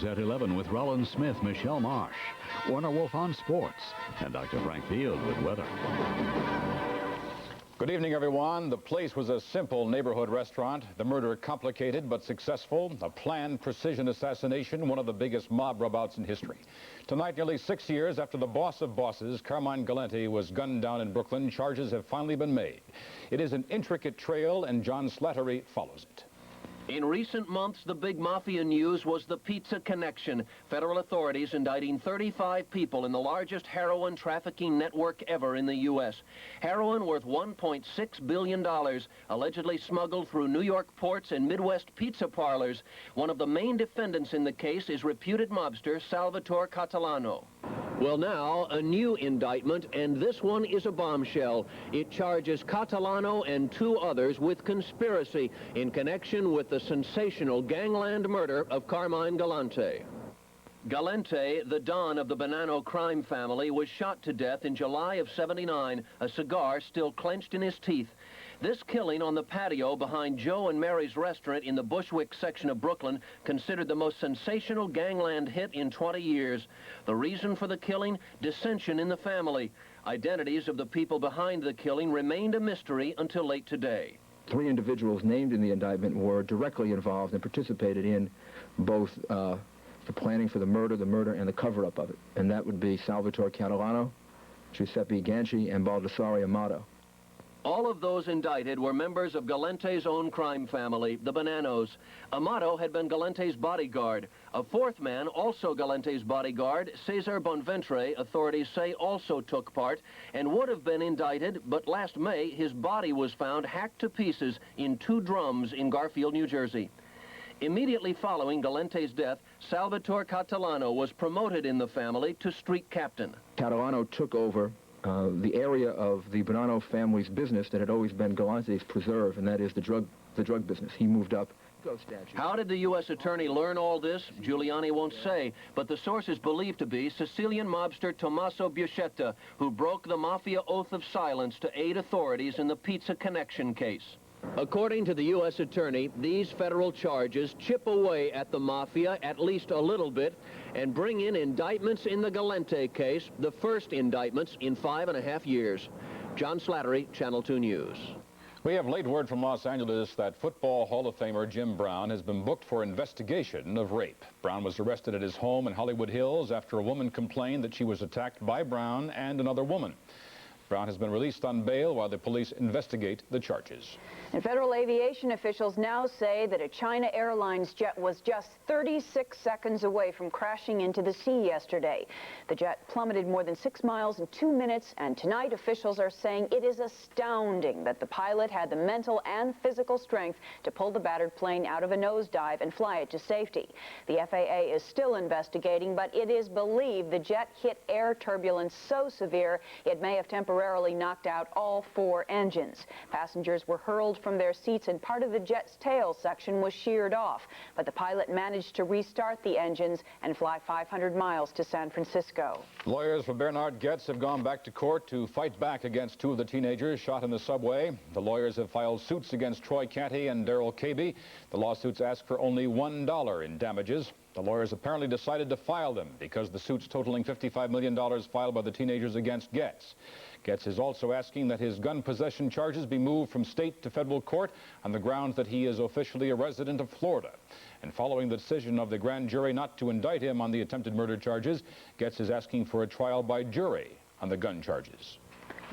News at 11 with Rollins Smith, Michelle Marsh, Warner Wolf on sports, and Dr. Frank Field with weather. Good evening, everyone. The place was a simple neighborhood restaurant. The murder complicated but successful. A planned precision assassination, one of the biggest mob rubouts in history. Tonight, nearly 6 years after the boss of bosses, Carmine Galante, was gunned down in Brooklyn, charges have finally been made. It is an intricate trail, and John Slattery follows it. In recent months, the big Mafia news was the pizza connection. Federal authorities indicting 35 people in the largest heroin trafficking network ever in the U.S. Heroin worth $1.6 billion, allegedly smuggled through New York ports and Midwest pizza parlors. One of the main defendants in the case is reputed mobster Salvatore Catalano. Well, now, a new indictment, and this one is a bombshell. It charges Catalano and 2 others with conspiracy in connection with the sensational gangland murder of Carmine Galante. Galante, the don of the Bonanno crime family, was shot to death in July of '79, a cigar still clenched in his teeth. This killing on the patio behind Joe and Mary's restaurant in the Bushwick section of Brooklyn, considered the most sensational gangland hit in 20 years. The reason for the killing? Dissension in the family. Identities of the people behind the killing remained a mystery until late today. 3 individuals named in the indictment were directly involved and participated in both the planning for the murder, and the cover-up of it. And that would be Salvatore Catalano, Giuseppe Ganci, and Baldassare Amato. All of those indicted were members of Galante's own crime family, the Bonannos. Amato had been Galante's bodyguard. A 4th man, also Galante's bodyguard, Cesar Bonventre, authorities say also took part and would have been indicted, but last May his body was found hacked to pieces in 2 drums in Garfield, New Jersey. Immediately following Galante's death, Salvatore Catalano was promoted in the family to street captain. Catalano took over the area of the Bonanno family's business that had always been Galante's preserve, and that is the drug business. He moved up. How did the U.S. attorney learn all this? Giuliani won't say, but the source is believed to be Sicilian mobster Tommaso Buscetta, who broke the Mafia oath of silence to aid authorities in the pizza connection case. According to the U.S. attorney, these federal charges chip away at the Mafia at least a little bit and bring in indictments in the Galante case, the first indictments in 5.5 years. John Slattery, Channel 2 News. We have late word from Los Angeles that Football Hall of Famer Jim Brown has been booked for investigation of rape. Brown was arrested at his home in Hollywood Hills after a woman complained that she was attacked by Brown and another woman. Brown has been released on bail while the police investigate the charges. And federal aviation officials now say that a China Airlines jet was just 36 seconds away from crashing into the sea yesterday. The jet plummeted more than 6 miles in 2 minutes, and tonight officials are saying it is astounding that the pilot had the mental and physical strength to pull the battered plane out of a nosedive and fly it to safety. The FAA is still investigating, but it is believed the jet hit air turbulence so severe it may have temporarily knocked out all 4 engines. Passengers were hurled from their seats and part of the jet's tail section was sheared off, but the pilot managed to restart the engines and fly 500 miles to San Francisco. Lawyers for Bernard Goetz have gone back to court to fight back against 2 of the teenagers shot in the subway. The lawyers have filed suits against Troy Canty and Daryl Caby. The lawsuits ask for only $1 in damages. The lawyers apparently decided to file them because the suits totaling $55 million filed by the teenagers against Goetz. Goetz is also asking that his gun possession charges be moved from state to federal court on the grounds that he is officially a resident of Florida. And following the decision of the grand jury not to indict him on the attempted murder charges, Goetz is asking for a trial by jury on the gun charges.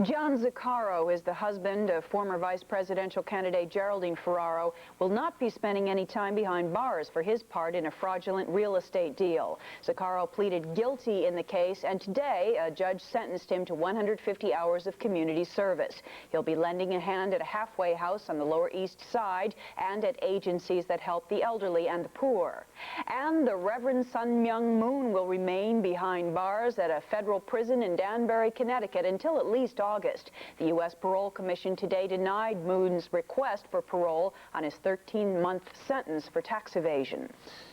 John Zaccaro is the husband of former vice presidential candidate Geraldine Ferraro, will not be spending any time behind bars for his part in a fraudulent real estate deal. Zaccaro pleaded guilty in the case, and today a judge sentenced him to 150 hours of community service. He'll be lending a hand at a halfway house on the Lower East Side and at agencies that help the elderly and the poor. And the Reverend Sun Myung Moon will remain behind bars at a federal prison in Danbury, Connecticut until at least August. The U.S. Parole Commission today denied Moon's request for parole on his 13-month sentence for tax evasion.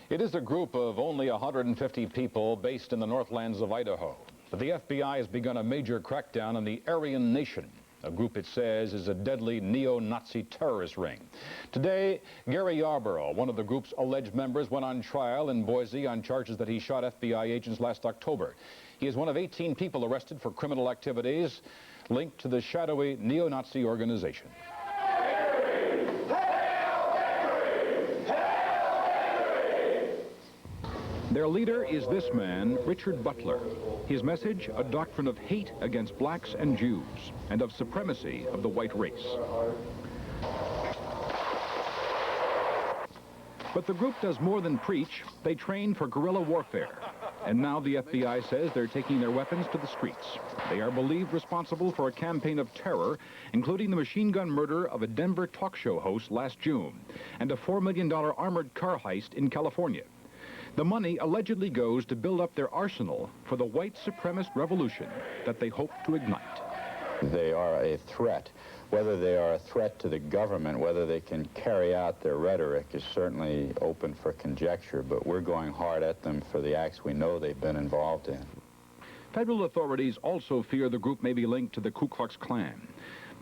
It is a group of only 150 people based in the Northlands of Idaho. But the FBI has begun a major crackdown on the Aryan Nation, a group it says is a deadly neo-Nazi terrorist ring. Today, Gary Yarborough, one of the group's alleged members, went on trial in Boise on charges that he shot FBI agents last October. He is one of 18 people arrested for criminal activities linked to the shadowy neo-Nazi organization. Their leader is this man, Richard Butler. His message, a doctrine of hate against blacks and Jews, and of supremacy of the white race. But the group does more than preach. They train for guerrilla warfare. And now the FBI says they're taking their weapons to the streets. They are believed responsible for a campaign of terror, including the machine gun murder of a Denver talk show host last June, and a $4 million armored car heist in California. The money allegedly goes to build up their arsenal for the white supremacist revolution that they hope to ignite. They are a threat. Whether they are a threat to the government, whether they can carry out their rhetoric is certainly open for conjecture, but we're going hard at them for the acts we know they've been involved in. Federal authorities also fear the group may be linked to the Ku Klux Klan.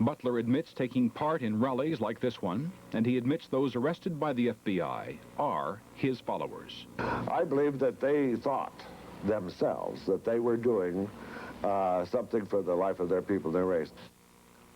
Butler admits taking part in rallies like this one, and he admits those arrested by the FBI are his followers. I believe that they thought themselves that they were doing something for the life of their people, their race.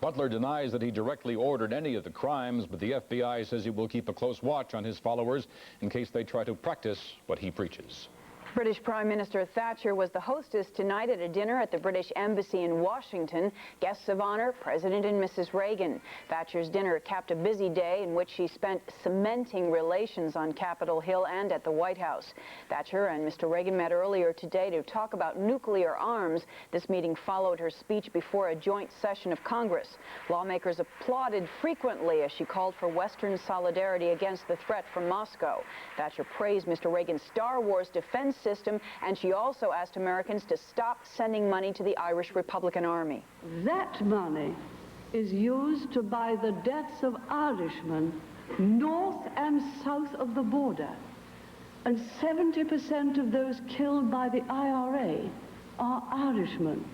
Butler denies that he directly ordered any of the crimes, but the FBI says he will keep a close watch on his followers in case they try to practice what he preaches. British Prime Minister Thatcher was the hostess tonight at a dinner at the British Embassy in Washington. Guests of honor, President and Mrs. Reagan. Thatcher's dinner capped a busy day in which she spent cementing relations on Capitol Hill and at the White House. Thatcher and Mr. Reagan met earlier today to talk about nuclear arms. This meeting followed her speech before a joint session of Congress. Lawmakers applauded frequently as she called for Western solidarity against the threat from Moscow. Thatcher praised Mr. Reagan's Star Wars defense system, and she also asked Americans to stop sending money to the Irish Republican Army. That money is used to buy the deaths of Irishmen north and south of the border. And 70% of those killed by the IRA are Irishmen.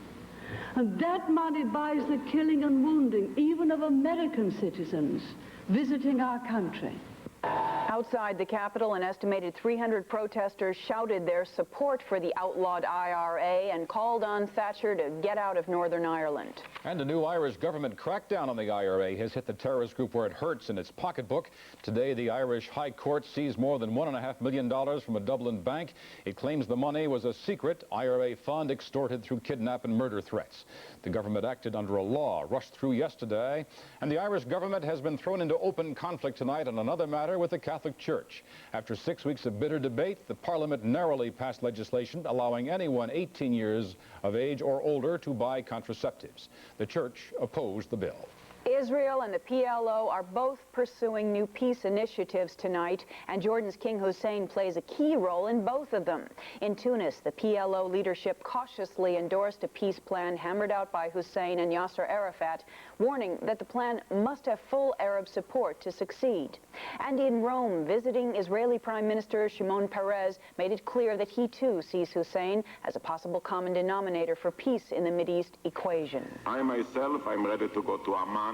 And that money buys the killing and wounding even of American citizens visiting our country. Outside the Capitol, an estimated 300 protesters shouted their support for the outlawed IRA and called on Thatcher to get out of Northern Ireland. And a new Irish government crackdown on the IRA has hit the terrorist group where it hurts, in its pocketbook. Today, the Irish High Court seized more than $1.5 million from a Dublin bank. It claims the money was a secret IRA fund extorted through kidnap and murder threats. The government acted under a law rushed through yesterday, and the Irish government has been thrown into open conflict tonight on another matter with the Catholic Church. After 6 weeks of bitter debate, the Parliament narrowly passed legislation allowing anyone 18 years of age or older to buy contraceptives. The Church opposed the bill. Israel and the PLO are both pursuing new peace initiatives tonight, and Jordan's King Hussein plays a key role in both of them. In Tunis, the PLO leadership cautiously endorsed a peace plan hammered out by Hussein and Yasser Arafat, warning that the plan must have full Arab support to succeed. And in Rome, visiting Israeli Prime Minister Shimon Peres made it clear that he too sees Hussein as a possible common denominator for peace in the Mideast equation. I myself, I'm ready to go to Amman.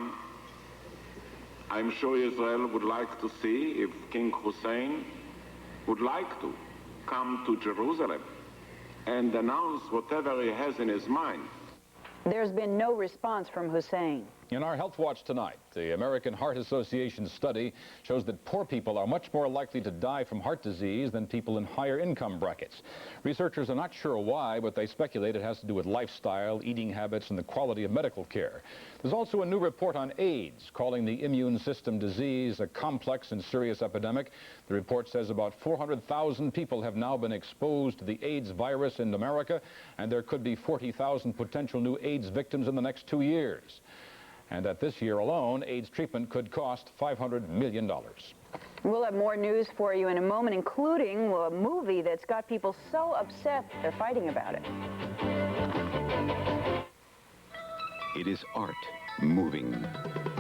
I'm sure Israel would like to see if King Hussein would like to come to Jerusalem and announce whatever he has in his mind. There's been no response from Hussein. In our Health Watch tonight, the American Heart Association study shows that poor people are much more likely to die from heart disease than people in higher income brackets. Researchers are not sure why, but they speculate it has to do with lifestyle, eating habits, and the quality of medical care. There's also a new report on AIDS, calling the immune system disease a complex and serious epidemic. The report says about 400,000 people have now been exposed to the AIDS virus in America, and there could be 40,000 potential new AIDS victims in the next 2 years. And that this year alone, AIDS treatment could cost $500 million. We'll have more news for you in a moment, including a movie that's got people so upset they're fighting about it. It is art, moving.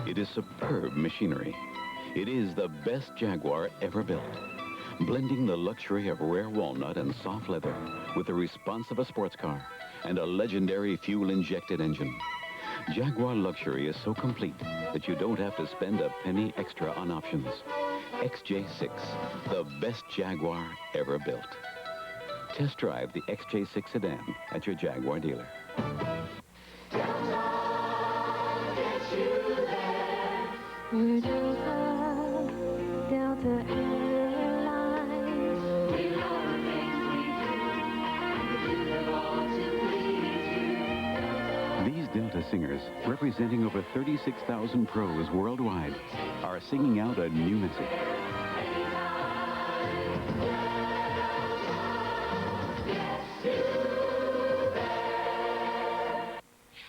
It is superb machinery. It is the best Jaguar ever built, blending the luxury of rare walnut and soft leather with the response of a sports car and a legendary fuel-injected engine. Jaguar luxury is so complete that you don't have to spend a penny extra on options. XJ6, the best Jaguar ever built. Test drive the XJ6 sedan at your Jaguar dealer. Delta Airlines. We love the things we do, and we do them all to please you. These Delta singers, representing over 36,000 pros worldwide, are singing out a new message.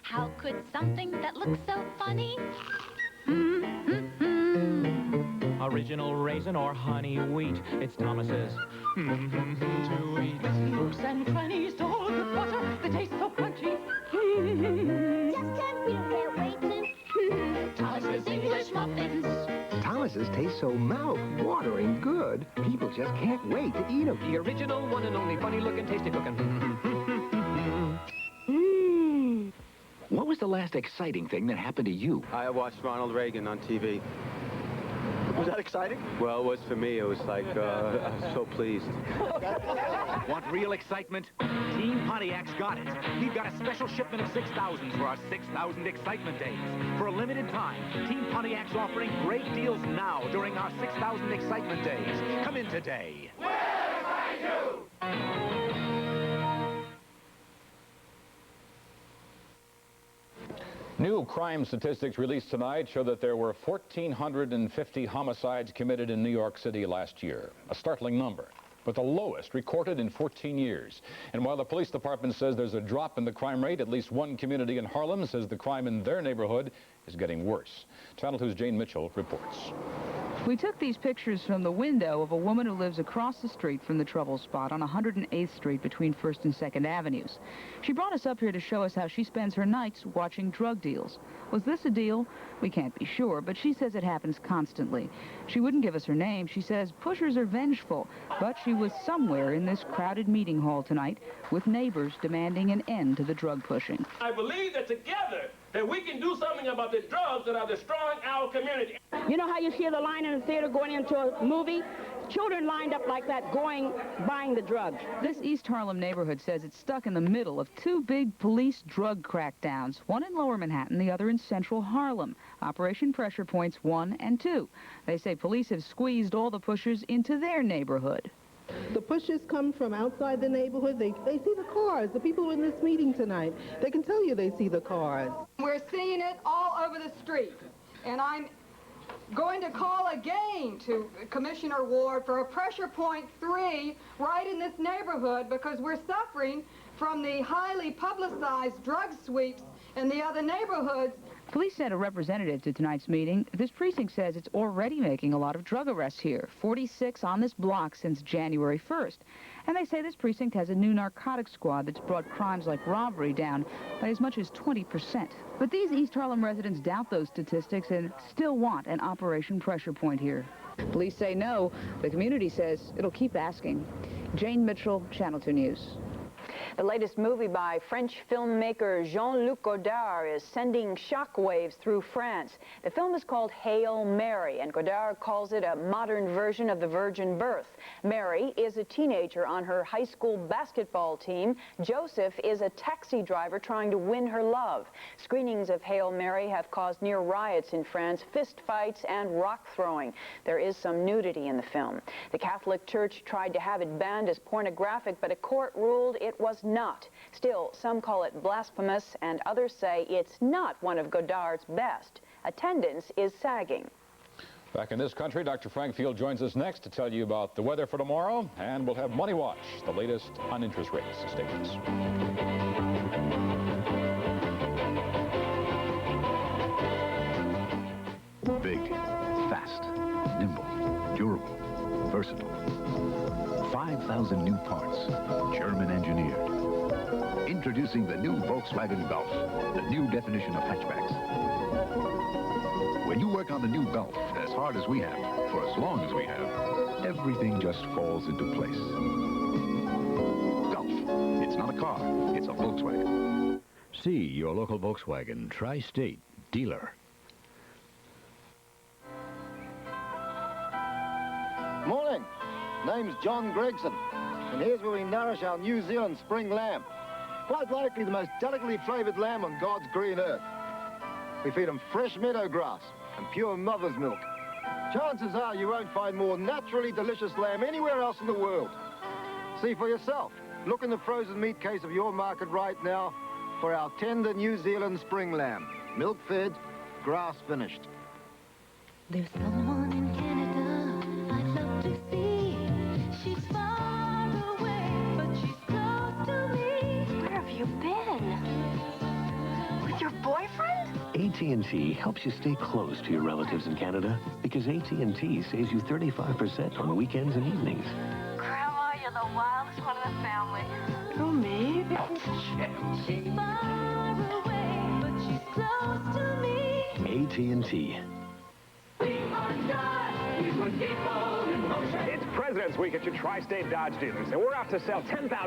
How could something that looks so funny? Original raisin or honey wheat, it's Thomas's to eat. With nooks and crannies to hold the butter, they taste so crunchy. Just can't feel their weight in Thomas's English muffins. Thomas's taste so mouth-watering good, people just can't wait to eat them. The original one and only funny-looking, tasty cooking. What was the last exciting thing that happened to you? I watched Ronald Reagan on TV. Was that exciting? Well, it was for me. It was like, I was so pleased. Want real excitement? Team Pontiac's got it. We've got a special shipment of 6,000s for our 6,000 excitement days. For a limited time, Team Pontiac's offering great deals now during our 6,000 excitement days. Come in today. Where am I to? New crime statistics released tonight show that there were 1,450 homicides committed in New York City last year. A startling number, but the lowest recorded in 14 years. And while the police department says there's a drop in the crime rate, at least one community in Harlem says the crime in their neighborhood is getting worse. Channel 2's Jane Mitchell reports. We took these pictures from the window of a woman who lives across the street from the trouble spot on 108th Street between 1st and 2nd Avenues. She brought us up here to show us how she spends her nights watching drug deals. Was this a deal? We can't be sure, but she says it happens constantly. She wouldn't give us her name. She says pushers are vengeful, but she was somewhere in this crowded meeting hall tonight with neighbors demanding an end to the drug pushing. I believe that together that we can do something about the drugs that are destroying our community. You know how you see the line in the theater going into a movie? Children lined up like that buying the drugs. This East Harlem neighborhood says it's stuck in the middle of two big police drug crackdowns, one in Lower Manhattan, the other in Central Harlem. Operation Pressure Points 1 and 2. They say police have squeezed all the pushers into their neighborhood. The pushers come from outside the neighborhood. They see the cars. The people in this meeting tonight, they can tell you they see the cars. We're seeing it all over the street. And I'm going to call again to Commissioner Ward for a Pressure Point 3 right in this neighborhood because we're suffering from the highly publicized drug sweeps in the other neighborhoods. Police sent a representative to tonight's meeting. This precinct says it's already making a lot of drug arrests here, 46 on this block since January 1st. And they say this precinct has a new narcotics squad that's brought crimes like robbery down by as much as 20%. But these East Harlem residents doubt those statistics and still want an Operation Pressure Point here. Police say no. The community says it'll keep asking. Jane Mitchell, Channel 2 News. The latest movie by French filmmaker Jean-Luc Godard is sending shockwaves through France. The film is called Hail Mary, and Godard calls it a modern version of the virgin birth. Mary is a teenager on her high school basketball team. Joseph is a taxi driver trying to win her love. Screenings of Hail Mary have caused near riots in France, fist fights, and rock throwing. There is some nudity in the film. The Catholic Church tried to have it banned as pornographic, but a court ruled it was not. Still, some call it blasphemous, and others say it's not one of Godard's best. Attendance is sagging. Back in this country, Dr. Frank Field joins us next to tell you about the weather for tomorrow, and we'll have Money Watch, the latest on interest rates. Stay with us. Big, fast, nimble, durable, versatile. 5,000 new parts, German engineered. Introducing the new Volkswagen Golf, the new definition of hatchbacks. When you work on the new Golf as hard as we have, for as long as we have, everything just falls into place. Golf, it's not a car, it's a Volkswagen. See your local Volkswagen Tri-State dealer. Morning. Name's John Gregson, and here's where we nourish our New Zealand spring lamb. Quite likely the most delicately flavoured lamb on God's green earth. We feed them fresh meadow grass and pure mother's milk. Chances are you won't find more naturally delicious lamb anywhere else in the world. See for yourself. Look in the frozen meat case of your market right now for our tender New Zealand spring lamb. Milk-fed, grass-finished. There's someone in Canada I'd love to see. She's far away, but she's close to me. Where have you been? With your boyfriend? AT&T helps you stay close to your relatives in Canada because AT&T saves you 35% on weekends and evenings. Grandma, you're the wildest one in the family. Oh, me? She's far away, but she's close to me. AT&T. It's President's Week at your Tri-State Dodge dealers, and we're out to sell 10,000